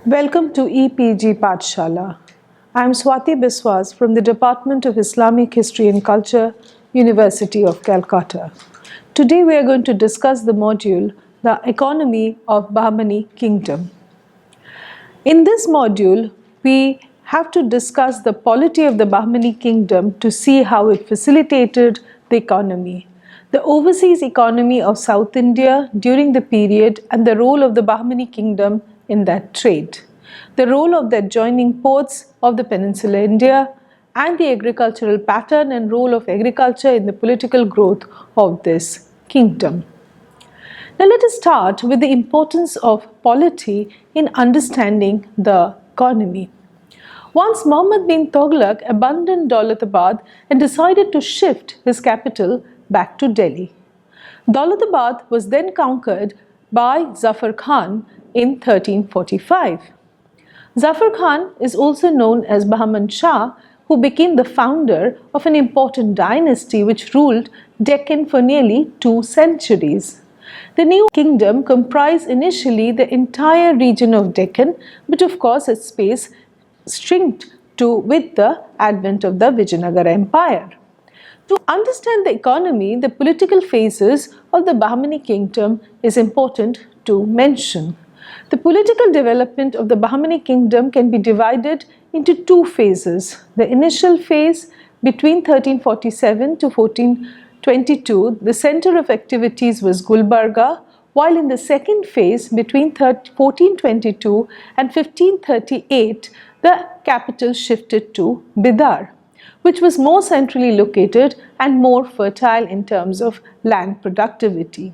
Welcome to EPG Pathshala. I am Swati Biswas from the Department of Islamic History and Culture, University of Calcutta. Today we are going to discuss the module, The Economy of Bahmani Kingdom. In this module, we have to discuss the polity of the Bahmani Kingdom to see how it facilitated the economy, the overseas economy of South India during the period and the role of the Bahmani Kingdom in that trade, the role of the adjoining ports of the Peninsular India, and the agricultural pattern and role of agriculture in the political growth of this kingdom. Now let us start with the importance of polity in understanding the economy. Once Mohammed bin Tughlaq abandoned Daulatabad and decided to shift his capital back to Delhi. Daulatabad was then conquered by Zafar Khan in 1345. Zafar Khan is also known as Bahman Shah, who became the founder of an important dynasty which ruled Deccan for nearly 2 centuries. The new kingdom comprised initially the entire region of Deccan, but of course its space shrinked with the advent of the Vijayanagara Empire. To understand the economy, the political phases of the Bahmani kingdom is important to mention. The political development of the Bahmani kingdom can be divided into 2 phases. The initial phase between 1347 to 1422, the center of activities was Gulbarga, while in the second phase between 1422 and 1538, the capital shifted to Bidar, which was more centrally located and more fertile in terms of land productivity.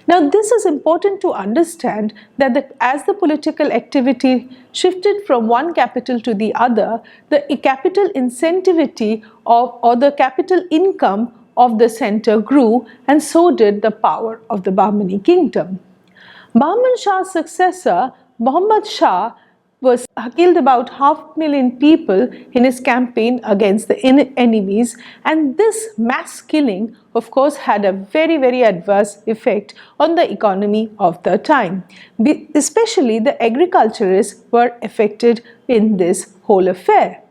Now, this is important to understand that as the political activity shifted from one capital to the other, the capital incentivity or the capital income of the center grew, and so did the power of the Bahmani kingdom. Bahman Shah's successor, Muhammad Shah, was killed about 500,000 people in his campaign against the enemies, and this mass killing of course had a very adverse effect on the economy of the time. Especially the agriculturists were affected in this whole affair.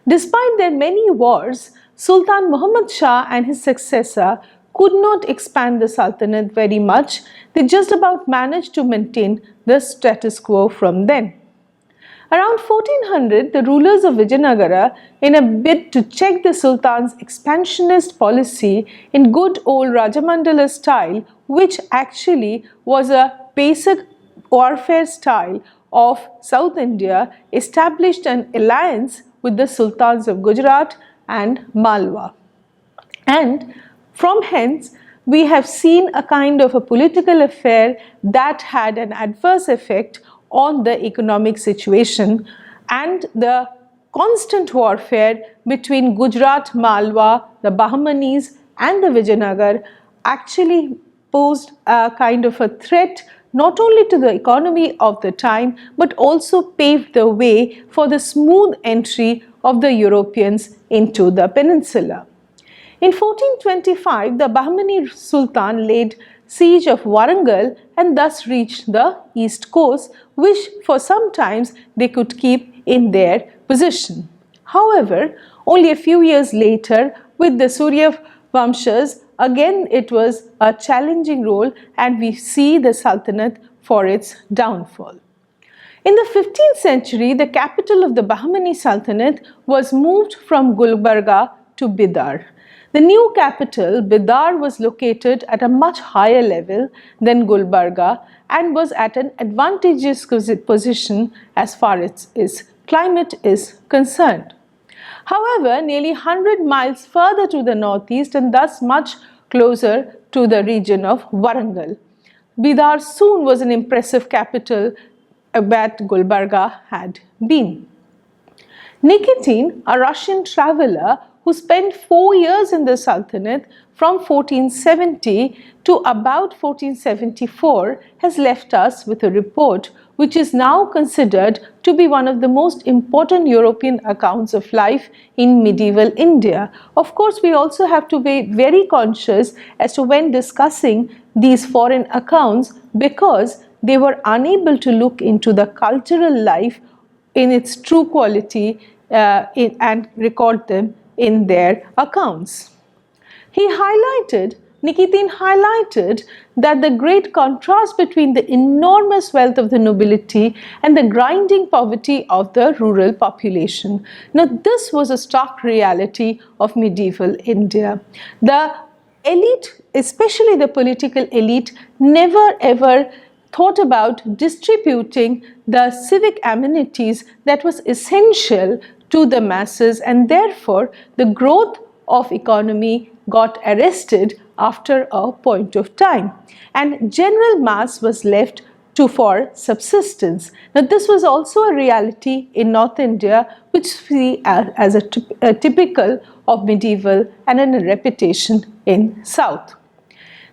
Despite their many wars, Sultan Muhammad Shah and his successor could not expand the Sultanate very much. They just about managed to maintain the status quo from then. Around 1400, the rulers of Vijayanagara, in a bid to check the Sultan's expansionist policy in good old Rajamandala style, which actually was a basic warfare style of South India, established an alliance with the Sultans of Gujarat and Malwa. And from hence, we have seen a kind of a political affair that had an adverse effect on the economic situation, and the constant warfare between Gujarat, Malwa, the Bahmanis and the Vijayanagar actually posed a kind of a threat not only to the economy of the time but also paved the way for the smooth entry of the Europeans into the peninsula. In 1425, the Bahmani Sultan laid siege of Warangal and thus reached the east coast, which for some times they could keep in their possession. However, only a few years later, with the Surya Vamshas, again it was a challenging role, and we see the Sultanate for its downfall. In the 15th century, the capital of the Bahmani Sultanate was moved from Gulbarga to Bidar. The new capital, Bidar, was located at a much higher level than Gulbarga and was at an advantageous position as far as its climate is concerned. However, nearly 100 miles further to the northeast and thus much closer to the region of Warangal, Bidar soon was an impressive capital that Gulbarga had been. Nikitin, a Russian traveler who spent 4 years in the Sultanate from 1470 to about 1474, has left us with a report which is now considered to be one of the most important European accounts of life in medieval India. Of course, we also have to be very conscious as to when discussing these foreign accounts, because they were unable to look into the cultural life in its true quality and record them in their accounts. Nikitin highlighted that the great contrast between the enormous wealth of the nobility and the grinding poverty of the rural population. Now, this was a stark reality of medieval India. The elite, especially the political elite, never ever thought about distributing the civic amenities that was essential to the masses, and therefore the growth of economy got arrested after a point of time, and general mass was left for subsistence. Now, this was also a reality in North India, which we see as a typical of medieval and a reputation in South.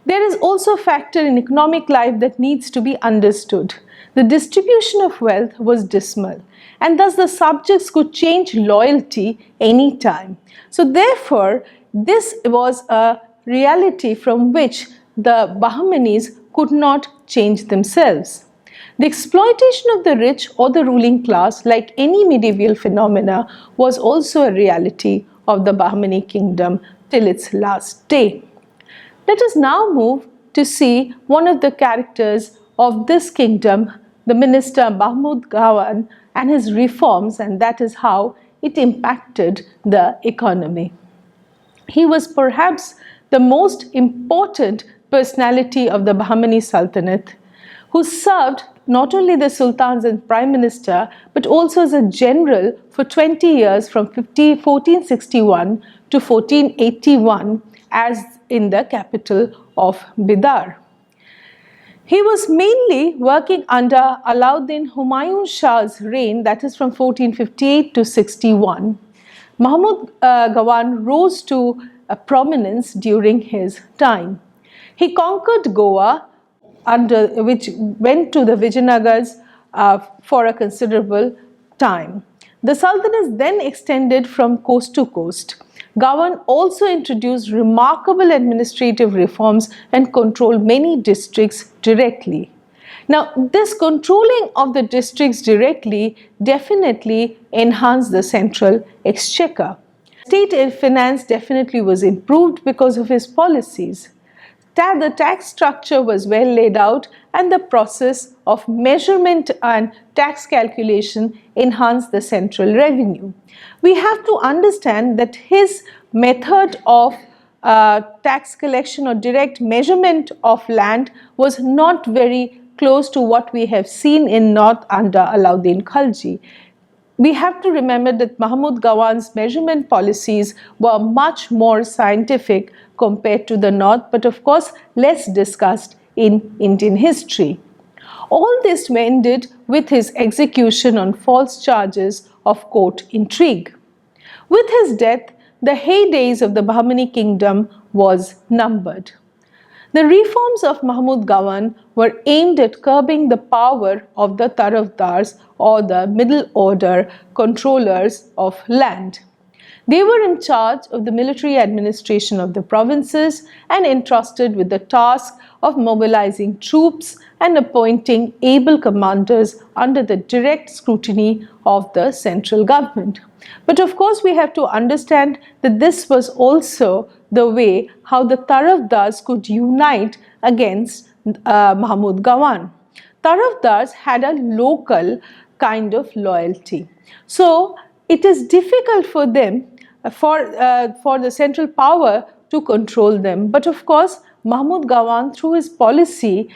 There is also a factor in economic life that needs to be understood. The distribution of wealth was dismal, and thus the subjects could change loyalty any time. So therefore, this was a reality from which the Bahmanis could not change themselves. The exploitation of the rich or the ruling class, like any medieval phenomena, was also a reality of the Bahmani kingdom till its last day. Let us now move to see one of the characters of this kingdom, the minister Mahmud Gawan, and his reforms, and that is how it impacted the economy. He was perhaps the most important personality of the Bahmani Sultanate, who served not only the sultans and prime minister, but also as a general for 20 years from 1461 to 1481 as in the capital of Bidar. He was mainly working under Alauddin Humayun Shah's reign, that is from 1458 to 61. Mahmud Gawan rose to prominence during his time. He conquered Goa, which went to the Vijayanagars for a considerable time. The Sultanate then extended from coast to coast. Gawan also introduced remarkable administrative reforms and controlled many districts directly. Now, this controlling of the districts directly definitely enhanced the central exchequer. State finance definitely was improved because of his policies. The tax structure was well laid out, and the process of measurement and tax calculation enhanced the central revenue. We have to understand that his method of tax collection or direct measurement of land was not very close to what we have seen in North under Alauddin Khalji. We have to remember that Mahmud Gawan's measurement policies were much more scientific compared to the North, but of course less discussed in Indian history. All this ended with his execution on false charges of court intrigue. With his death, the heydays of the Bahmani kingdom was numbered. The reforms of Mahmud Gawan were aimed at curbing the power of the Tarafdars or the middle order controllers of land. They were in charge of the military administration of the provinces and entrusted with the task of mobilizing troops and appointing able commanders under the direct scrutiny of the central government. But of course, we have to understand that this was also the way how the Tarafdars could unite against Mahmud Gawan. Tarafdars had a local kind of loyalty. So it is difficult for them, for the central power to control them. But of course, Mahmud Gawan, through his policy,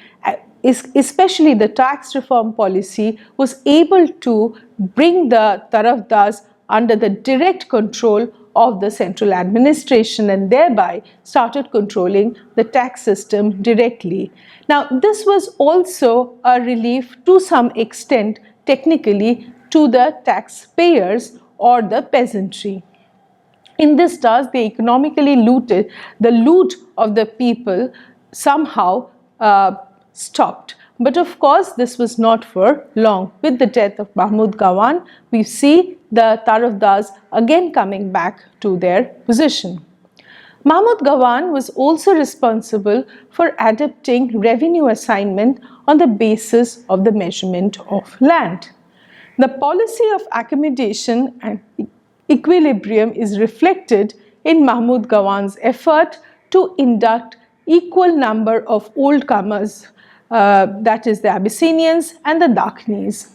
especially the tax reform policy, was able to bring the Tarafdars under the direct control of the central administration and thereby started controlling the tax system directly. Now, this was also a relief to some extent technically to the taxpayers or the peasantry. In this task, they economically looted. The loot of the people somehow stopped. But of course, this was not for long. With the death of Mahmud Gawan, we see the Tarafdars again coming back to their position. Mahmud Gawan was also responsible for adapting revenue assignment on the basis of the measurement of land. The policy of accommodation and equilibrium is reflected in Mahmud Gawan's effort to induct equal number of old comers, that is the Abyssinians and the Dakhnis.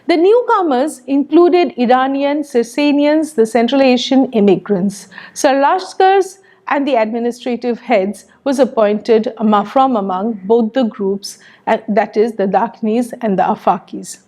The newcomers included Iranian, Sasanians, the Central Asian immigrants. Sarlashkars and the administrative heads was appointed from among both the groups, that is the Dakhnis and the Afakis.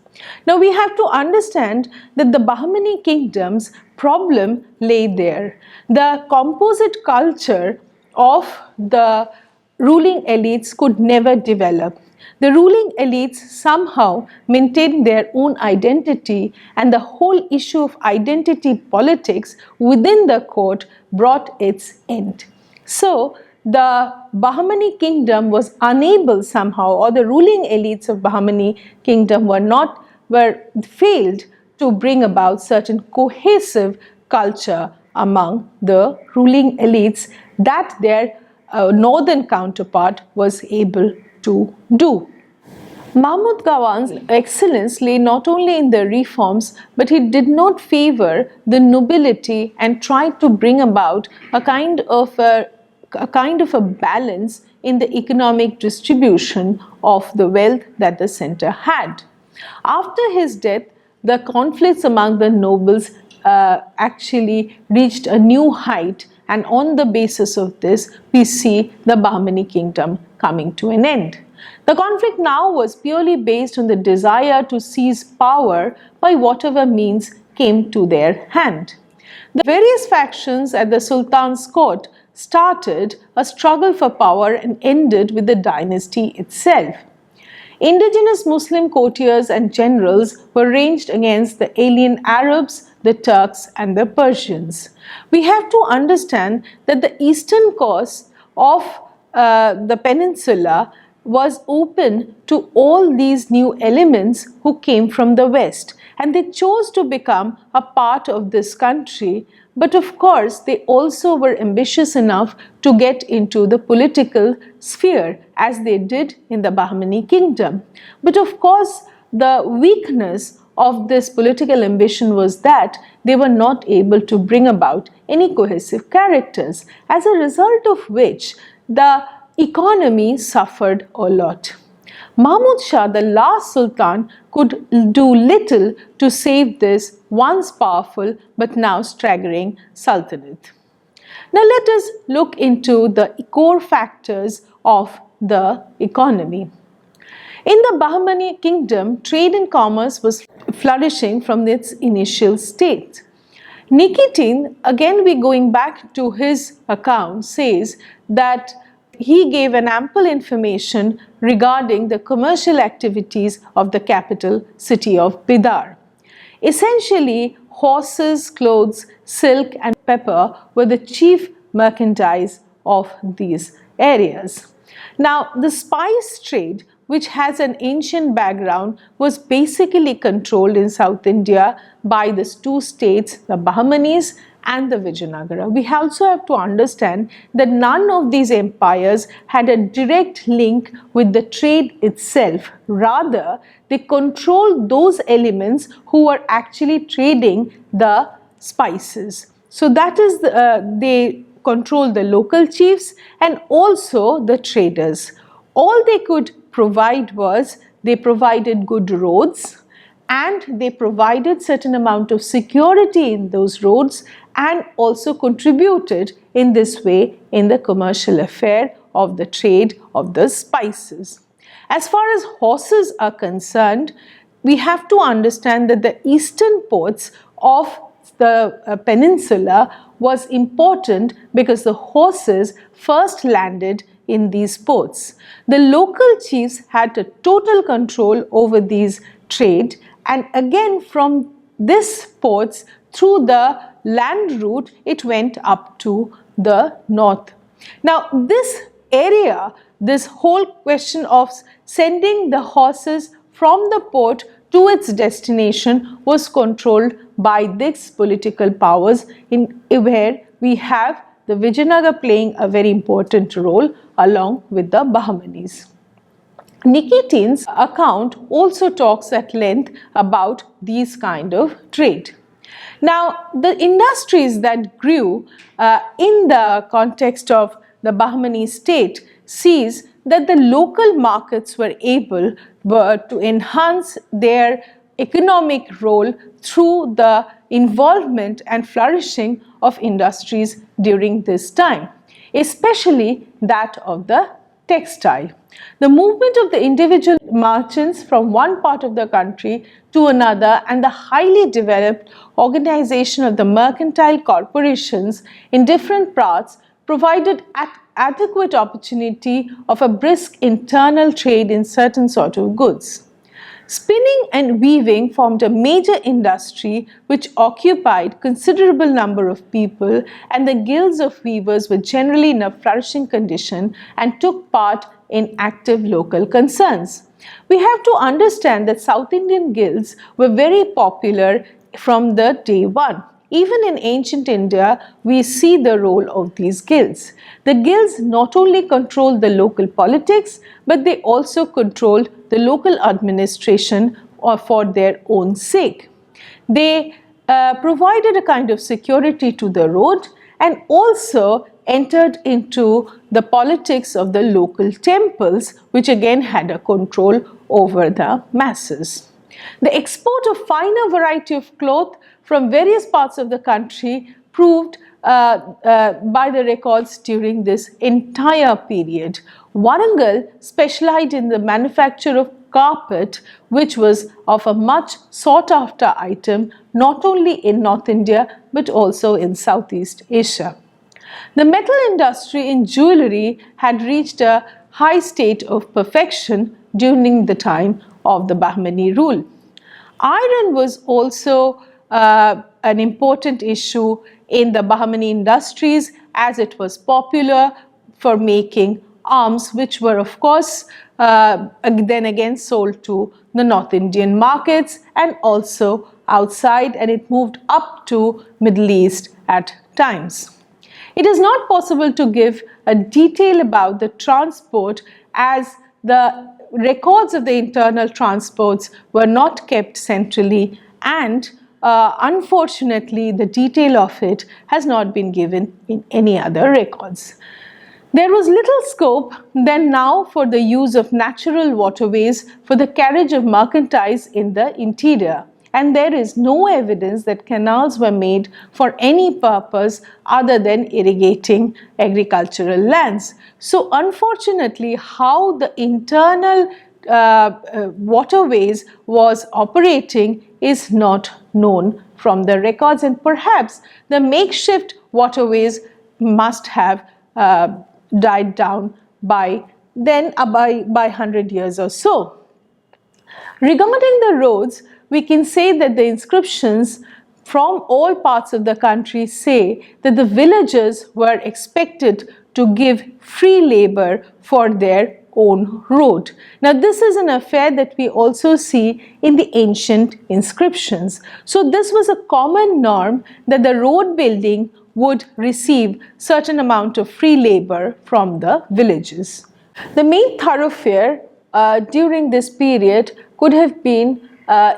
Now we have to understand that the Bahmani kingdom's problem lay there. The composite culture of the ruling elites could never develop. The ruling elites somehow maintained their own identity, and the whole issue of identity politics within the court brought its end. So, the Bahmani kingdom was unable somehow, or the ruling elites of Bahmani kingdom were failed to bring about certain cohesive culture among the ruling elites that their northern counterpart was able to do. Mahmud Gawan's excellence lay not only in the reforms, but he did not favor the nobility and tried to bring about a kind of a balance in the economic distribution of the wealth that the center had. After his death, the conflicts among the nobles actually reached a new height, and on the basis of this, we see the Bahmani kingdom coming to an end. The conflict now was purely based on the desire to seize power by whatever means came to their hand. The various factions at the Sultan's court started a struggle for power and ended with the dynasty itself. Indigenous Muslim courtiers and generals were ranged against the alien Arabs, the Turks, and the Persians. We have to understand that the eastern coast of the peninsula was open to all these new elements who came from the west, and they chose to become a part of this country. But of course, they also were ambitious enough to get into the political sphere, as they did in the Bahmani kingdom. But of course, the weakness of this political ambition was that they were not able to bring about any cohesive characters, as a result of which the economy suffered a lot. Mahmud Shah, the last sultan, could do little to save this once powerful but now staggering sultanate. Now let us look into the core factors of the economy. In the Bahmani kingdom, trade and commerce was flourishing from its initial state. Nikitin, again we going back to his account, says that he gave an ample information regarding the commercial activities of the capital city of Bidar. Essentially, horses, clothes, silk and pepper were the chief merchandise of these areas. Now, the spice trade, which has an ancient background, was basically controlled in South India by these two states, the Bahmanis and the Vijayanagara. We also have to understand that none of these empires had a direct link with the trade itself. Rather, they controlled those elements who were actually trading the spices. So that is, they controlled the local chiefs and also the traders. All they could provide was, they provided good roads, and they provided certain amount of security in those roads, and also contributed in this way in the commercial affair of the trade of the spices. As far as horses are concerned, we have to understand that the eastern ports of the peninsula was important because the horses first landed in these ports. The local chiefs had a total control over these trade, and again from this ports through the land route it went up to the north. Now this area, this whole question of sending the horses from the port to its destination was controlled by these political powers, in where we have the Vijayanagar playing a very important role along with the Bahmanis. Nikitin's account also talks at length about these kind of trade. Now, the industries that grew in the context of the Bahmani state sees that the local markets were able to enhance their economic role through the involvement and flourishing of industries during this time, especially that of the textile. The movement of the individual merchants from one part of the country to another and the highly developed organization of the mercantile corporations in different parts provided adequate opportunity of a brisk internal trade in certain sort of goods. Spinning and weaving formed a major industry which occupied considerable number of people, and the guilds of weavers were generally in a flourishing condition and took part in active local concerns. We have to understand that South Indian guilds were very popular from the day one. Even in ancient India, we see the role of these guilds. The guilds not only controlled the local politics, but they also controlled the local administration for their own sake. They provided a kind of security to the road and also entered into the politics of the local temples, which again had a control over the masses. The export of finer variety of cloth from various parts of the country proved by the records during this entire period. Warangal specialized in the manufacture of carpet, which was of a much sought after item not only in North India but also in Southeast Asia. The metal industry in jewellery had reached a high state of perfection during the time of the Bahmani rule. Iron was also an important issue in the Bahmani industries, as it was popular for making arms, which were of course then again sold to the North Indian markets and also outside, and it moved up to Middle East at times. It is not possible to give a detail about the transport, as the records of the internal transports were not kept centrally, and unfortunately the detail of it has not been given in any other records. There was little scope then now for the use of natural waterways for the carriage of merchandise in the interior, and there is no evidence that canals were made for any purpose other than irrigating agricultural lands. So unfortunately, how the internal waterways was operating is not known from the records, and perhaps the makeshift waterways must have died down by 100 years or so. Regarding the roads, we can say that the inscriptions from all parts of the country say that the villagers were expected to give free labor for their own road. Now, this is an affair that we also see in the ancient inscriptions. So this was a common norm that the road building would receive certain amount of free labor from the villages. The main thoroughfare during this period could have been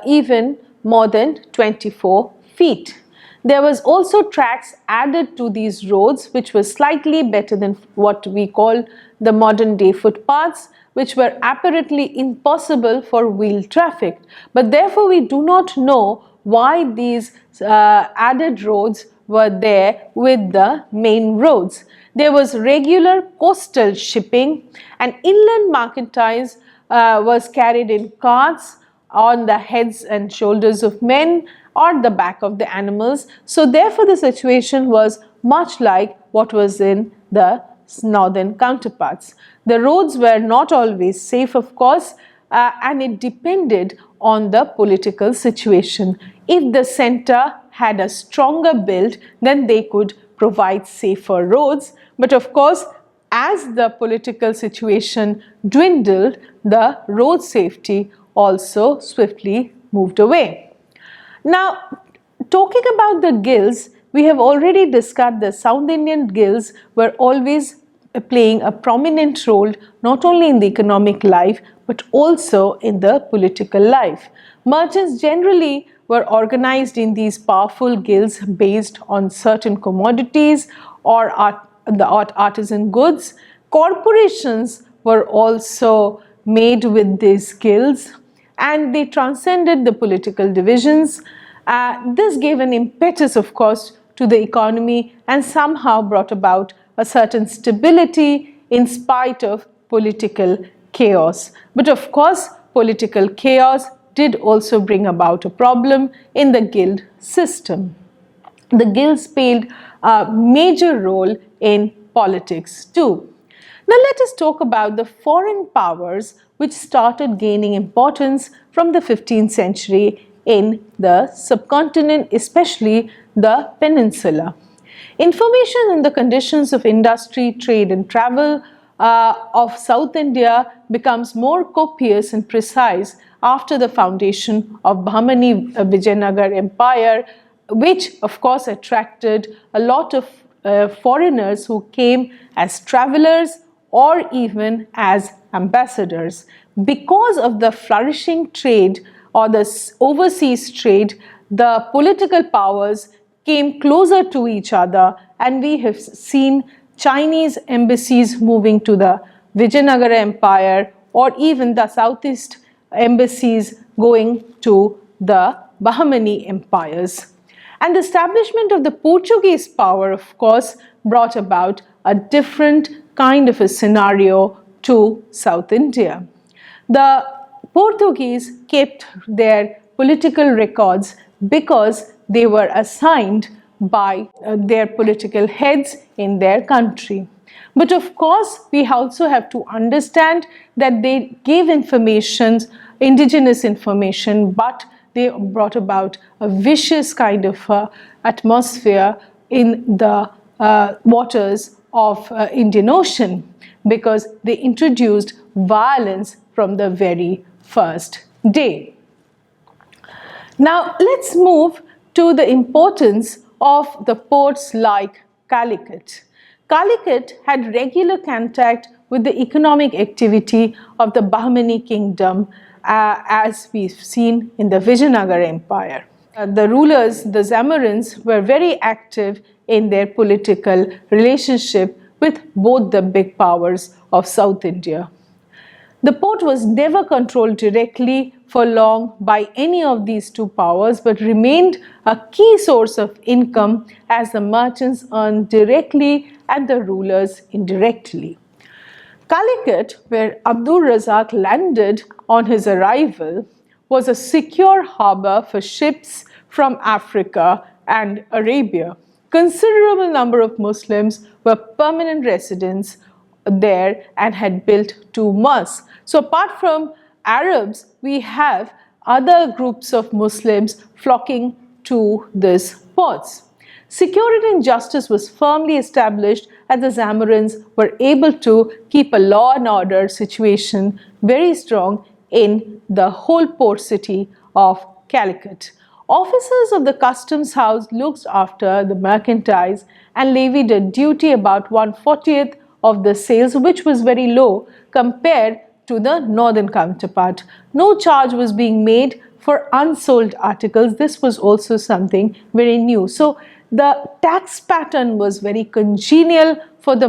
even more than 24 feet. There was also tracks added to these roads which were slightly better than what we call the modern day footpaths, which were apparently impossible for wheel traffic. But therefore we do not know why these added roads were there with the main roads. There was regular coastal shipping, and inland merchandise was carried in carts on the heads and shoulders of men or the back of the animals. So therefore the situation was much like what was in the northern counterparts. The roads were not always safe, of course, and it depended on the political situation. If the center had a stronger build, then they could provide safer roads. But of course, as the political situation dwindled, the road safety also swiftly moved away. Now, talking about the guilds, we have already discussed that South Indian guilds were always playing a prominent role not only in the economic life but also in the political life. Merchants generally were organized in these powerful guilds based on certain commodities or artisan goods. Corporations were also made with these guilds, and they transcended the political divisions. This gave an impetus, of course, to the economy and somehow brought about a certain stability in spite of political chaos. But of course, political chaos did also bring about a problem in the guild system. The guilds played a major role in politics too. Now let us talk about the foreign powers which started gaining importance from the 15th century in the subcontinent, especially the peninsula. Information on the conditions of industry, trade and travel of South India becomes more copious and precise after the foundation of Bahmani Vijayanagar Empire, which of course attracted a lot of foreigners who came as travelers or even as ambassadors. Because of the flourishing trade or the overseas trade, the political powers came closer to each other, and we have seen Chinese embassies moving to the Vijayanagar Empire, or even the Southeast embassies going to the Bahmani empires. And the establishment of the Portuguese power, of course, brought about a different kind of a scenario to South India. The Portuguese kept their political records because they were assigned by their political heads in their country. But of course, we also have to understand that they gave information, indigenous information, but they brought about a vicious kind of atmosphere in the waters of Indian Ocean, because they introduced violence from the very first day. Now let's move to the importance of the ports like Calicut. Calicut had regular contact with the economic activity of the Bahmani kingdom, as we've seen in the Vijayanagar Empire. The rulers, the Zamorins, were very active in their political relationship with both the big powers of South India. The port was never controlled directly for long by any of these two powers, but remained a key source of income as the merchants earned directly and the rulers indirectly. Calicut, where Abdul Razak landed on his arrival, was a secure harbor for ships from Africa and Arabia. Considerable number of Muslims were permanent residents there and had built two mosques. So apart from Arabs, we have other groups of Muslims flocking to these ports. Security and justice was firmly established, as the Zamorins were able to keep a law and order situation very strong in the whole port city of Calicut. Officers of the customs house looked after the merchandise and levied a duty about 1/40th of the sales, which was very low compared to the northern counterpart. No charge was being made for unsold articles. This was also something very new. So the tax pattern was very congenial for the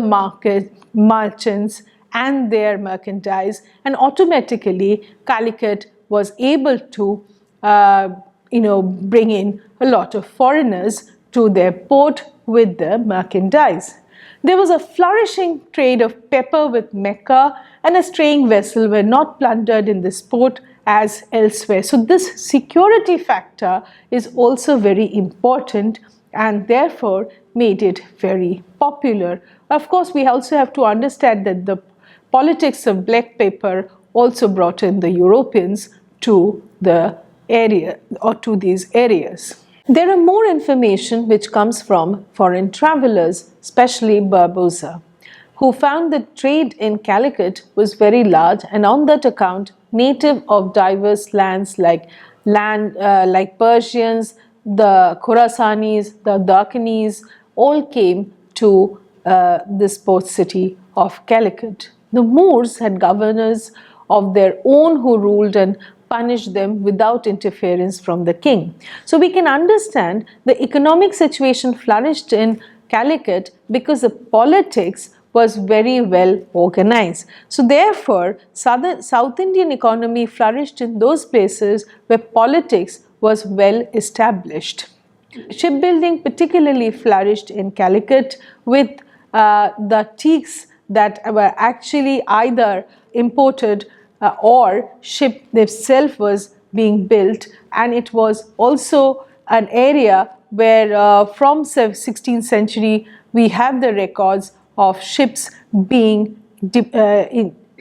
merchants and their merchandise, and automatically Calicut was able to bring in a lot of foreigners to their port with their merchandise. There was a flourishing trade of pepper with Mecca, and a straying vessel were not plundered in this port as elsewhere. So this security factor is also very important and therefore made it very popular. Of course, we also have to understand that the politics of black pepper also brought in the Europeans to the area or to these areas. There are more information which comes from foreign travelers, especially Barbosa, who found that trade in Calicut was very large, and on that account native of diverse lands like Persians, the Khorasanis, the Dakhanis, all came to this port city of Calicut. The Moors had governors of their own who ruled and punished them without interference from the king. So we can understand the economic situation flourished in Calicut because the politics was very well organized. So therefore, South Indian economy flourished in those places where politics was well established. Shipbuilding particularly flourished in Calicut with the teaks that were actually either imported or ship itself was being built, and it was also an area where from 16th century we have the records of ships being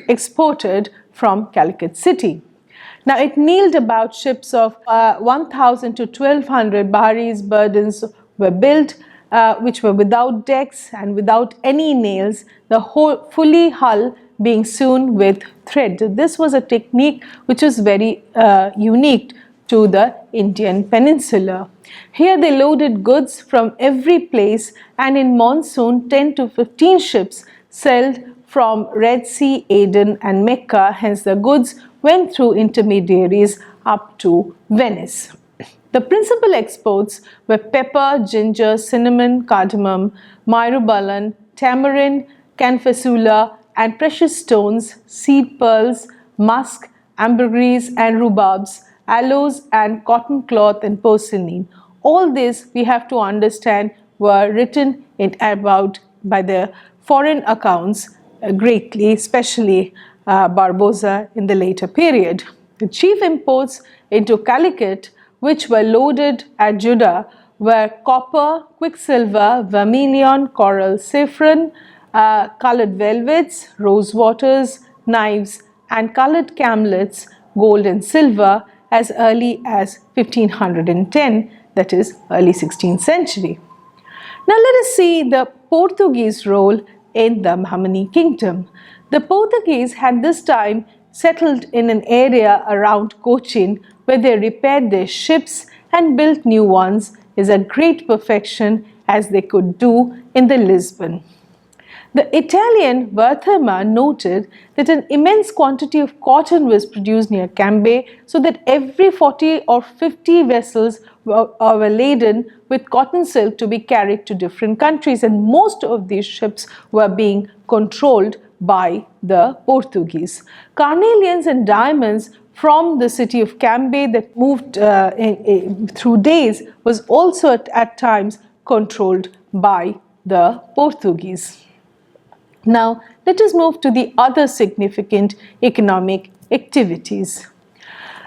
exported from Calicut city. Now it kneeled about ships of 1,000 to 1,200 Bahari's burdens were built, which were without decks and without any nails, the whole fully hull being sewn with thread. This was a technique which was very unique to the Indian peninsula. Here they loaded goods from every place, and in monsoon 10 to 15 ships sailed from Red Sea, Aden and Mecca. Hence the goods went through intermediaries up to Venice. The principal exports were pepper, ginger, cinnamon, cardamom, myrobalan, tamarind, canfasula and precious stones, seed pearls, musk, ambergris and rhubarbs, aloes and cotton cloth and porcelain. All this we have to understand were written about by the foreign accounts greatly, especially Barboza in the later period. The chief imports into Calicut which were loaded at Judah were copper, quicksilver, vermilion, coral, saffron, colored velvets, rose waters, knives and colored camlets, gold and silver as early as 1510, that is early 16th century. Now let us see the Portuguese role in the Bahmani kingdom. The Portuguese had this time settled in an area around Cochin where they repaired their ships and built new ones is a great perfection as they could do in the Lisbon. The Italian Wertheimer noted that an immense quantity of cotton was produced near Cambay, so that every 40 or 50 vessels were laden with cotton silk to be carried to different countries, and most of these ships were being controlled by the Portuguese. Carnelians and diamonds from the city of Cambay that moved through days was also at times controlled by the Portuguese. Now let us move to the other significant economic activities.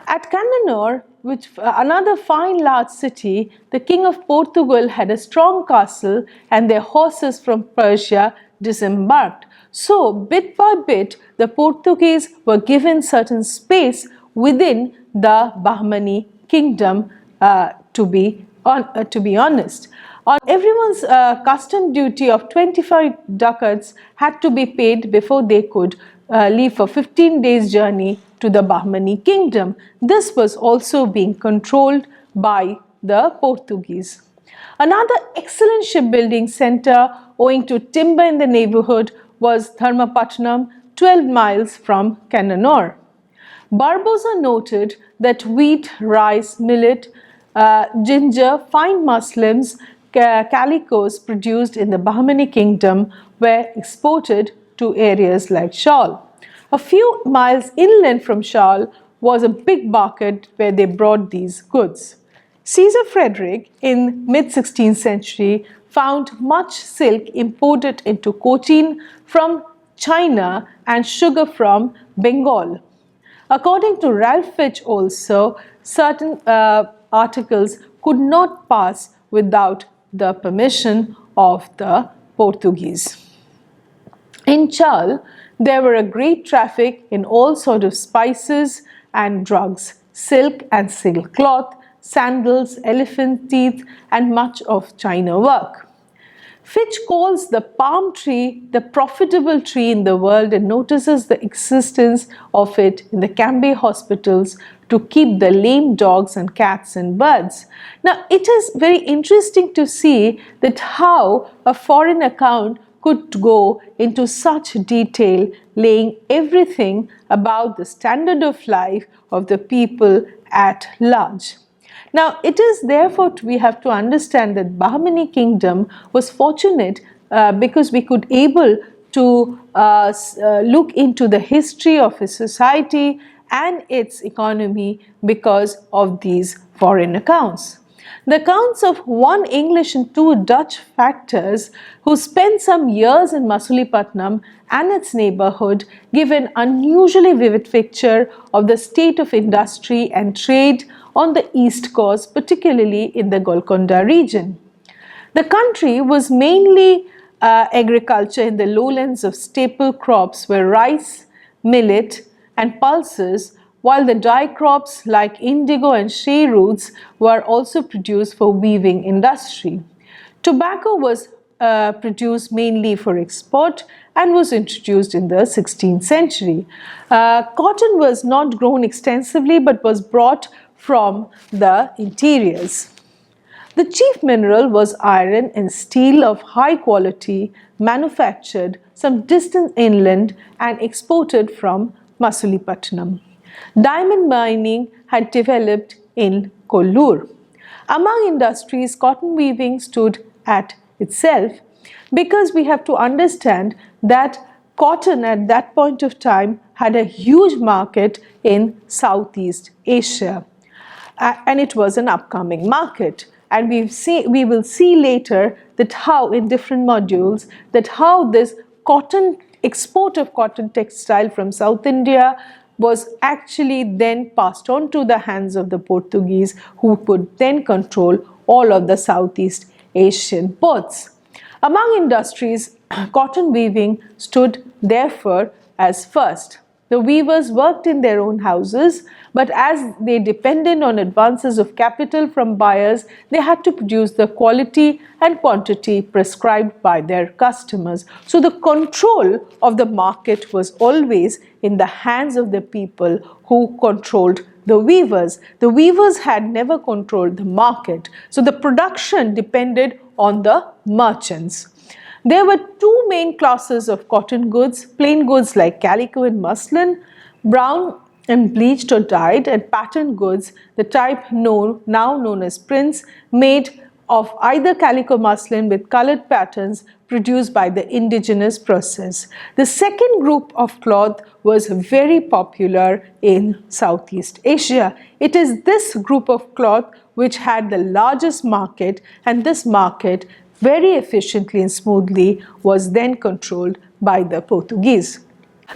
At Candanor, which another fine large city, the king of Portugal had a strong castle and their horses from Persia disembarked. So bit by bit the Portuguese were given certain space within the Bahmani kingdom, to be honest. On everyone's custom duty of 25 ducats had to be paid before they could leave for 15 days journey to the Bahmani kingdom. This was also being controlled by the Portuguese. Another excellent shipbuilding center owing to timber in the neighborhood was Dharmapatnam, 12 miles from Candanor. Barboza noted that wheat, rice, millet, ginger, fine muslins, calicos produced in the Bahmani kingdom were exported to areas like Shal. A few miles inland from Shal was a big market where they brought these goods. Caesar Frederick in mid-16th century found much silk imported into Cochin from China and sugar from Bengal. According to Ralph Fitch also, certain articles could not pass without the permission of the Portuguese. In Chal, there were a great traffic in all sorts of spices and drugs, silk and silk cloth, sandals, elephant teeth and much of China work. Fitch calls the palm tree the profitable tree in the world and notices the existence of it in the Cambay hospitals to keep the lame dogs and cats and birds. Now, it is very interesting to see that how a foreign account could go into such detail, laying everything about the standard of life of the people at large. Now, it is therefore we have to understand that Bahmani kingdom was fortunate because we could able to look into the history of its society and its economy because of these foreign accounts. The accounts of one English and two Dutch factors who spent some years in Masulipatam and its neighborhood give an unusually vivid picture of the state of industry and trade on the east coast, particularly in the Golconda region. The country was mainly agriculture in the lowlands of staple crops were rice, millet and pulses, while the dye crops like indigo and shea roots were also produced for weaving industry. Tobacco was produced mainly for export and was introduced in the 16th century. Cotton was not grown extensively but was brought from the interiors. The chief mineral was iron and steel of high quality, manufactured some distance inland and exported from Masulipatam. Diamond mining had developed in Kollur. Among industries, cotton weaving stood at itself because we have to understand that cotton at that point of time had a huge market in Southeast Asia. And it was an upcoming market, and we will see later that how in different modules that how this cotton export of cotton textile from South India was actually then passed on to the hands of the Portuguese, who could then control all of the Southeast Asian ports. Among industries, cotton weaving stood therefore as first. The weavers worked in their own houses, but as they depended on advances of capital from buyers, they had to produce the quality and quantity prescribed by their customers. So the control of the market was always in the hands of the people who controlled the weavers. The weavers had never controlled the market, so the production depended on the merchants. There were two main classes of cotton goods: plain goods like calico and muslin, brown and bleached or dyed, and pattern goods, the type now known as prints, made of either calico muslin with colored patterns produced by the indigenous process. The second group of cloth was very popular in Southeast Asia. It is this group of cloth which had the largest market, and this market very efficiently and smoothly was then controlled by the Portuguese.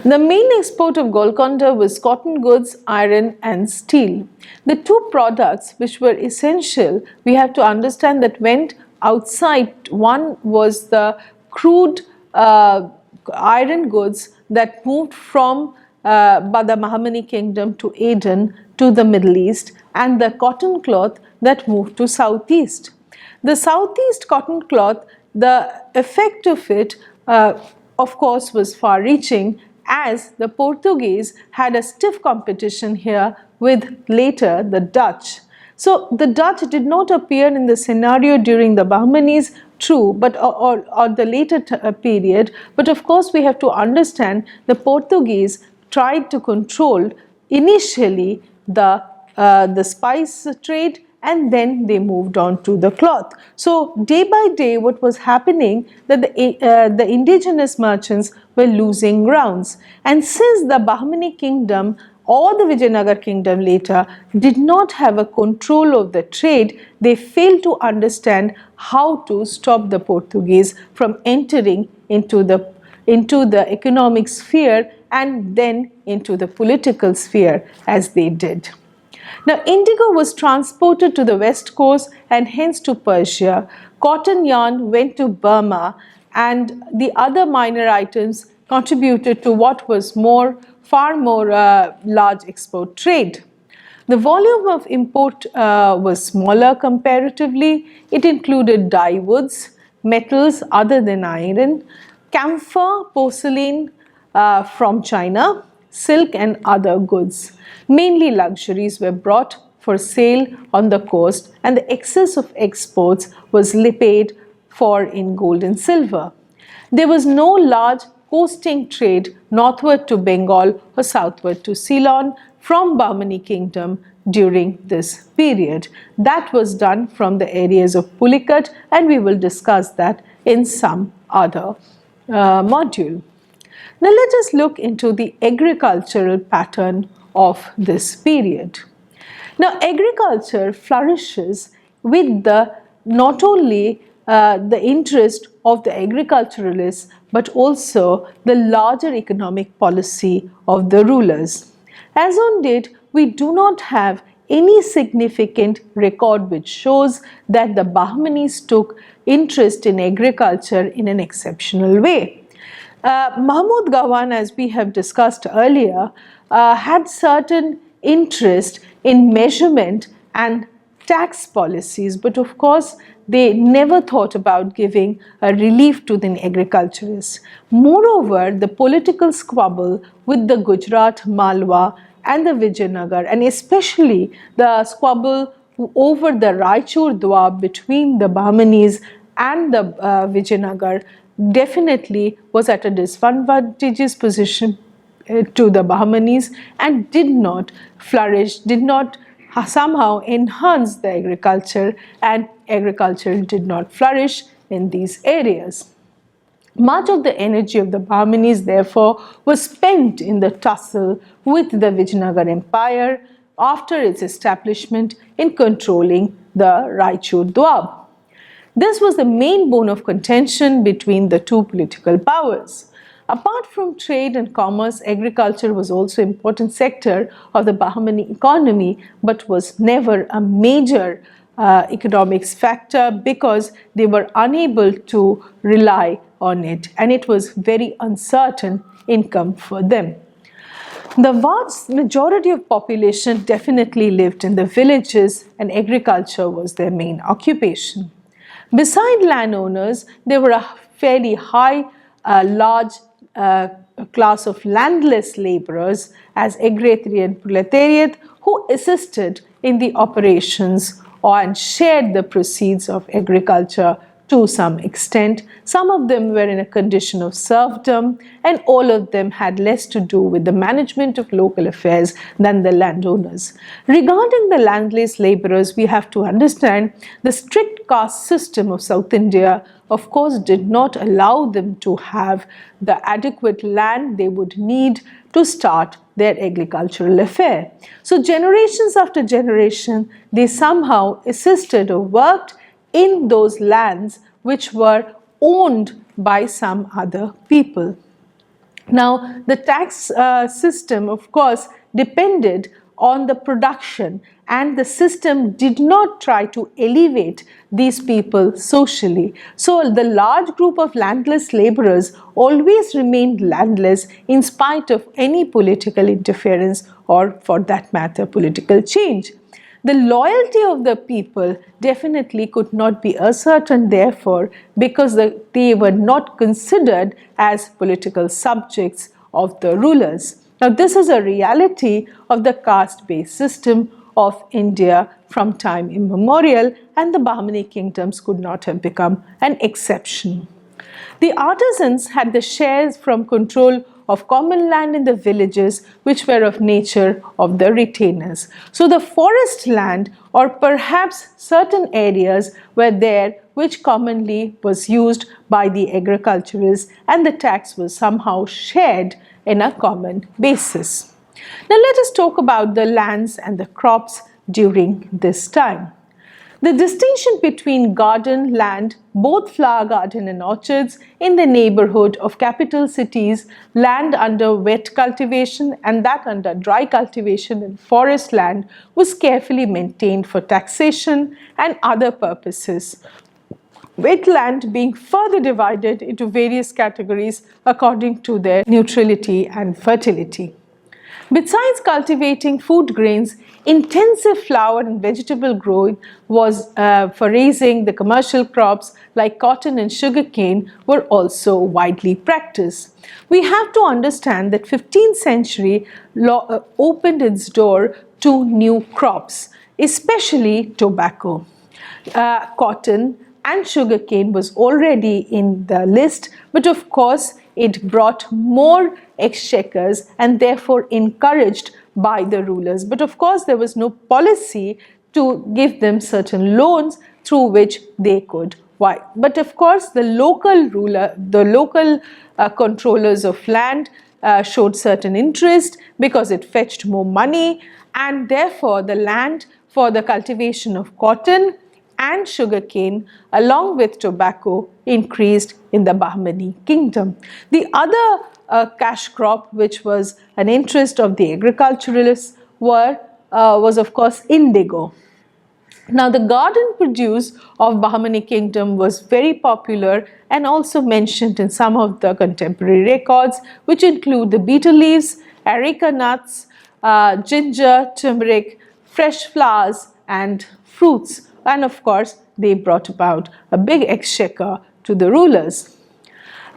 The main export of Golconda was cotton goods, iron and steel. The two products which were essential, we have to understand that went outside. One was the crude iron goods that moved from the Bahamani kingdom to Aden to the Middle East, and the cotton cloth that moved to Southeast. The Southeast cotton cloth, the effect of it of course was far reaching, as the Portuguese had a stiff competition here with later the Dutch. So the Dutch did not appear in the scenario during the Bahmanis, true, but or the later period, but of course we have to understand the Portuguese tried to control initially the spice trade, and then they moved on to the cloth. So day by day what was happening, that the indigenous merchants were losing grounds, and since the Bahmani kingdom or the Vijayanagar kingdom later did not have a control of the trade, they failed to understand how to stop the Portuguese from entering into the economic sphere and then into the political sphere as they did. Now, indigo was transported to the west coast and hence to Persia. Cotton yarn went to Burma, and the other minor items contributed to what was far more large export trade. The volume of import was smaller comparatively. It included dye woods, metals other than iron, camphor, porcelain from China, silk and other goods. Mainly luxuries were brought for sale on the coast, and the excess of exports was paid for in gold and silver. There was no large coasting trade northward to Bengal or southward to Ceylon from Bahmani kingdom during this period. That was done from the areas of Calicut, and we will discuss that in some other module. Now let us look into the agricultural pattern of this period. Now agriculture flourishes with the not only the interest of the agriculturalists but also the larger economic policy of the rulers. As on date, we do not have any significant record which shows that the Bahmanis took interest in agriculture in an exceptional way. Mahmud Gavin, as we have discussed earlier, had certain interest in measurement and tax policies, but of course they never thought about giving a relief to the agriculturists. Moreover, the political squabble with the Gujarat, Malwa and the Vijayanagar, and especially the squabble over the Raichur Doab between the Bahmanis and the Vijayanagar definitely was at a disadvantageous position to the Bahmanis and did not flourish, did not somehow enhance the agriculture, and agriculture did not flourish in these areas. Much of the energy of the Bahmanis therefore was spent in the tussle with the Vijayanagar Empire after its establishment in controlling the Raichur Doab. This was the main bone of contention between the two political powers. Apart from trade and commerce, agriculture was also an important sector of the Bahmani economy, but was never a major economics factor because they were unable to rely on it, and it was very uncertain income for them. The vast majority of population definitely lived in the villages, and agriculture was their main occupation. Beside landowners, there were a fairly high, large class of landless laborers as agrarian proletariat who assisted in the operations and shared the proceeds of agriculture to some extent. Some of them were in a condition of serfdom, and all of them had less to do with the management of local affairs than the landowners. Regarding the landless laborers, we have to understand the strict caste system of South India, of course, did not allow them to have the adequate land they would need to start their agricultural affair. So generations after generation, they somehow assisted or worked in those lands which were owned by some other people. Now, the tax system, of course, depended on the production, and the system did not try to elevate these people socially. So the large group of landless laborers always remained landless in spite of any political interference or, for that matter, political change. The loyalty of the people definitely could not be ascertained, therefore, because they were not considered as political subjects of the rulers. Now, this is a reality of the caste-based system of India from time immemorial, and the Bahmani kingdoms could not have become an exception. The artisans had the shares from control of common land in the villages, which were of nature of the retainers. So the forest land, or perhaps certain areas, were there which commonly was used by the agriculturists, and the tax was somehow shared in a common basis. Now let us talk about the lands and the crops during this time. The distinction between garden land, both flower garden and orchards, in the neighborhood of capital cities, land under wet cultivation and that under dry cultivation and forest land, was carefully maintained for taxation and other purposes. Wetland being further divided into various categories according to their neutrality and fertility. Besides cultivating food grains, intensive flower and vegetable growing was for raising the commercial crops like cotton and sugarcane were also widely practiced. We have to understand that 15th century opened its door to new crops, especially tobacco. Cotton and sugarcane was already in the list, but of course it brought more exchequers and therefore encouraged by the rulers. But of course there was no policy to give them certain loans through which they could buy. But of course the local controllers of land showed certain interest because it fetched more money, and therefore the land for the cultivation of cotton and sugarcane along with tobacco increased in the Bahmani kingdom. The other cash crop which was an interest of the agriculturalists was of course indigo. Now the garden produce of Bahmani kingdom was very popular and also mentioned in some of the contemporary records, which include the betel leaves, areca nuts, ginger, turmeric, fresh flowers and fruits. And of course they brought about a big exchequer to the rulers.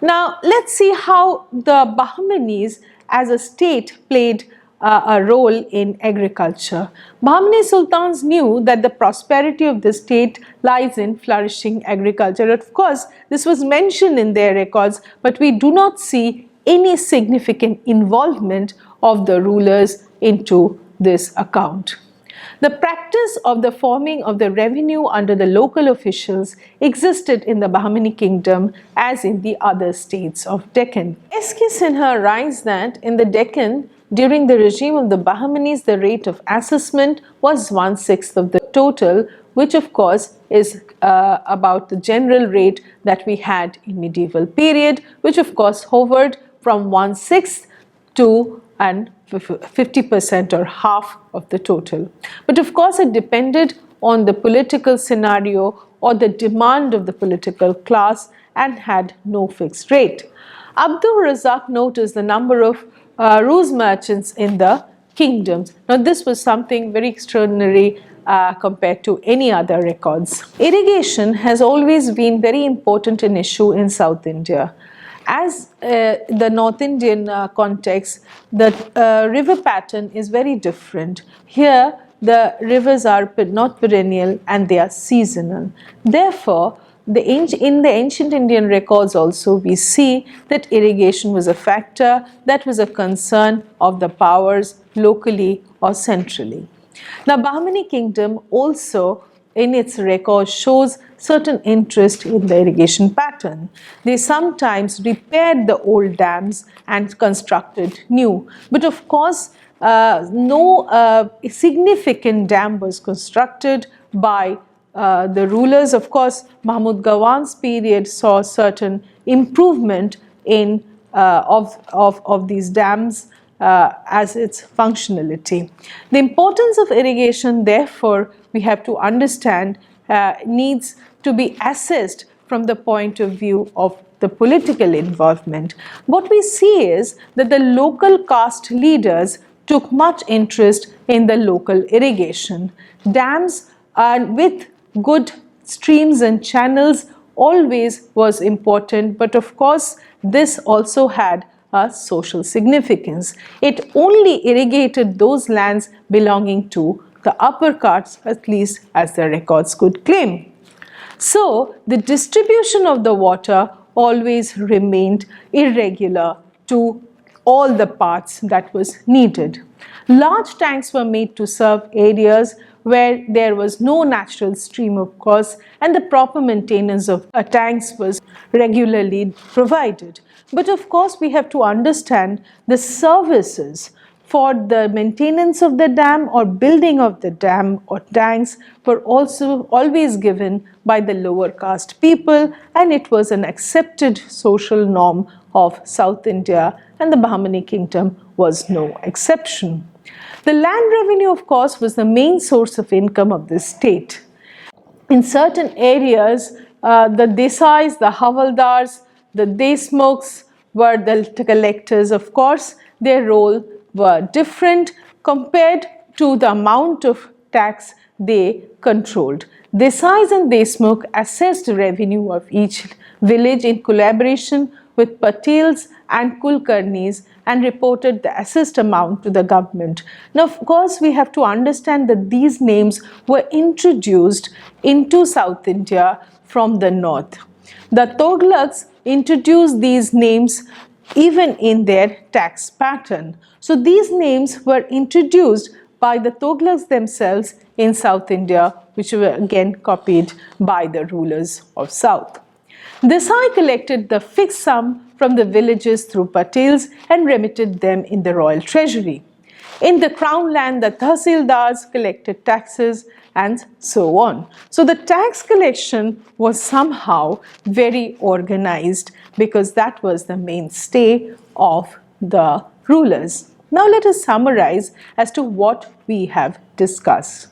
Now let's see how the Bahmanis as a state played a role in agriculture. Bahmani sultans knew that the prosperity of the state lies in flourishing agriculture. Of course, this was mentioned in their records, but we do not see any significant involvement of the rulers into this account. The practice of the forming of the revenue under the local officials existed in the Bahmani kingdom as in the other states of Deccan. S.K. Sinha writes that in the Deccan, during the regime of the Bahmanis, the rate of assessment was 1/6 of the total, which of course is about the general rate that we had in medieval period, which of course hovered from 1/6 to and 50% or half of the total. But of course it depended on the political scenario or the demand of the political class and had no fixed rate. Abdul Razak noticed the number of ruse merchants in the kingdoms. Now this was something very extraordinary compared to any other records. Irrigation has always been very important an issue in South India. As the North Indian context, the river pattern is very different. Here, the rivers are not perennial and they are seasonal. Therefore, in the ancient Indian records also, we see that irrigation was a factor that was a concern of the powers locally or centrally. Now, Bahmani kingdom also in its record shows certain interest in the irrigation pattern. They sometimes repaired the old dams and constructed new. But of course, no significant dam was constructed by the rulers. Of course, Mahmud Gawan's period saw certain improvement in of these dams as its functionality. The importance of irrigation, therefore, we have to understand needs to be assessed from the point of view of the political involvement. What we see is that the local caste leaders took much interest in the local irrigation. Dams with good streams and channels always was important, but of course this also had a social significance. It only irrigated those lands belonging to the upper castes, at least as the records could claim. So the distribution of the water always remained irregular to all the parts that was needed. Large tanks were made to serve areas where there was no natural stream, of course, and the proper maintenance of tanks was regularly provided. But of course, we have to understand the services for the maintenance of the dam or building of the dam or tanks were also always given by the lower caste people, and it was an accepted social norm of South India, and the Bahmani kingdom was no exception. The land revenue, of course, was the main source of income of the state. In certain areas, the desais, the havaldars, the desmukhs were the collectors. Of course, their role were different compared to the amount of tax they controlled. Desais and Deshmukh assessed the revenue of each village in collaboration with Patels and Kulkarnis and reported the assessed amount to the government. Now, of course, we have to understand that these names were introduced into South India from the north. The Tughlaqs introduced these names even in their tax pattern. So these names were introduced by the Tughlaqs themselves in South India, which were again copied by the rulers of South. Desai collected the fixed sum from the villages through Patels and remitted them in the royal treasury. In the crown land, the Tahsildars collected taxes and so on. So the tax collection was somehow very organized because that was the mainstay of the rulers. Now let us summarize as to what we have discussed.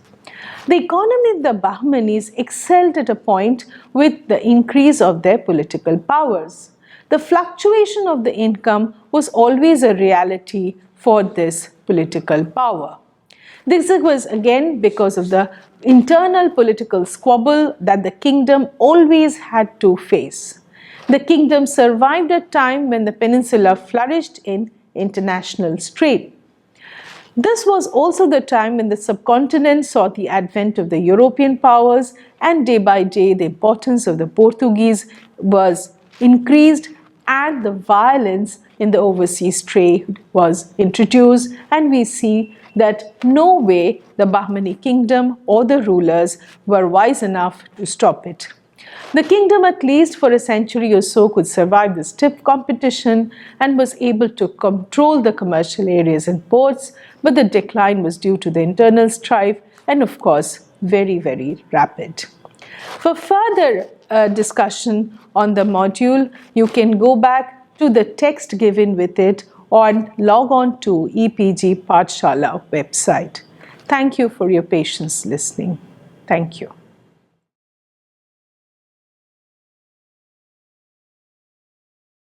The economy of the Bahmanis excelled at a point with the increase of their political powers. The fluctuation of the income was always a reality for this political power. This was again because of the internal political squabble that the kingdom always had to face. The kingdom survived a time when the peninsula flourished in international trade. This was also the time when the subcontinent saw the advent of the European powers, and day by day the importance of the Portuguese was increased and the violence in the overseas trade was introduced, and we see that no way the Bahmani kingdom or the rulers were wise enough to stop it. The kingdom, at least for a century or so, could survive the stiff competition and was able to control the commercial areas and ports, but the decline was due to the internal strife and, of course, very, very rapid. For further discussion on the module, you can go back to the text given with it or log on to EPG Pathshala website. Thank you for your patience listening. Thank you.